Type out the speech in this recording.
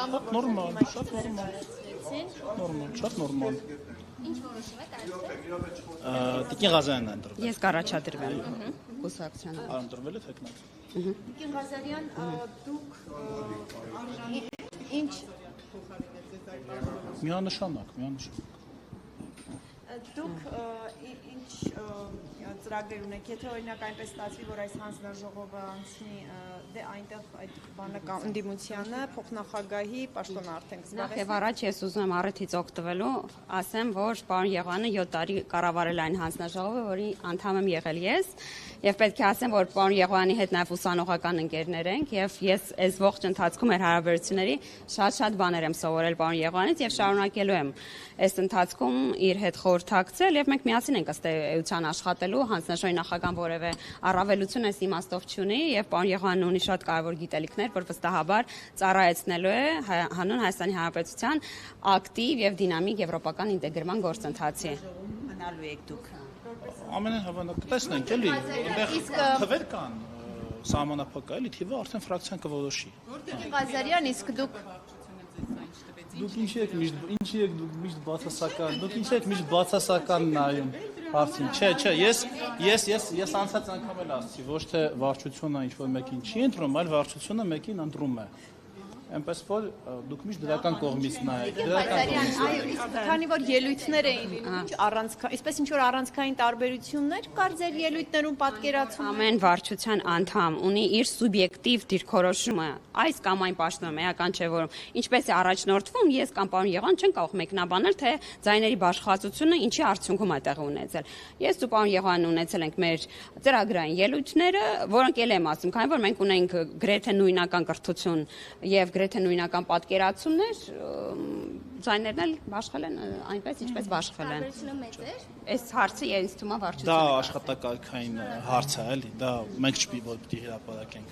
Նորմալ, շատ նորմալ։ Նորմալ, շատ նորմալ։ Ինչ որոշում եք այստեղ։ Տիկին Ղազարյանն է ընտրվել։ Ես կառաջադրվել կուսակցության։ Ընտրվել է թեկնած։ Տիկին Ղազարյան, դուք ինչ Միանշանակ։ Դուք ինչ ծրագրեր ունեք, եթե օրինակ այնպես ստացվի, որ այս հանձնաժողովը անցնի, դե այնտեղ այդ բանը կամ ընդդիմությանը փոխնախագահի պաշտոնը արդեն Նախ եւ առաջ ես ուզում եմ առիթից օգտվելու, ասեմ, որ պարոն Եղանը 7 տարի կառավարել այն հանձնաժողովը, որի անդամ եմ եղել ես, եւ պետք է ասեմ, որ պարոն Եղանի հետ նաեւ ուսանողական ընկերներ ենք եւ ես այս ողջ ընթացքում մեր հարաբերությունների շատ բաներ եմ սովորել պարոն Եղանից եւ շարունակելու եմ այս ընթացքում իր հետ խորհրդակցել եւ մենք միասին ենք ըստ էության աշխատելու հանձնաժողովի նախագահան որևէ առավելություն այս իմաստով չունի եւ պարոն Եղանն ունի շատ կարեւոր գիտելիքներ, որ վստահաբար ծառայեցնելու է հանուն Հայաստանի Հանրապետության ակտիվ եւ դինամիկ եվրոպական ինտեգրման գործընթացի։ մնալու եք դուք։ Ամենայն հավանաբար կտեսնենք էլի, այնտեղ թվեր կան սահմանափակ էլի, թիվը արդեն ֆրակցիան կորոշի։ Տիկին Ղազարյան, իսկ դուք Դուք ինչի եք միշտ բացասական նայում հարցին։ Չէ, ես անցած անգամ էլ ասացի, ոչ թե վարչությունը ինչ-որ մեկին չի ընտրում, այլ վարչությունը մեկին ընտրում է։ Այնպես որ դուք միշտ դրական կողմից նայեք։ Քանի որ ելույթներ էին լինում, այսպես ինչ որ առանցքային տարբերություններ կար ձեր ելույթներում պատկերացում։ Ամեն վարչության անդամ ունի իր սուբյեկտիվ դիրքորոշումը, այս կամ այն պաշտոնում էական չէ, որ ինչպես է առաջնորդվում, ես կամ պարոն Եղան չեն կարող մեկնաբանել, թե ձայների բաշխվածությունը ինչի արդյունքում է տեղի ունեցել։ Ես ու պարոն Եղանն ունեցել ենք մեր ծրագրային ելույթները, որոնք էլ եմ ասում, քանի որ մենք ունենք գրեթե նույնական կրթություն եւ գրեթե նույնական պատկերացումներ, ձայներն էլ բաշխել են այնպես, ինչպես բաշխվել են։ Հարաբերությունը մեծ էր։ Այս հարցը ինձ թվում է Դա վարչությունը։ աշխատակարգային հարց է, էլի, դա մենք չպիտի հրապարակենք։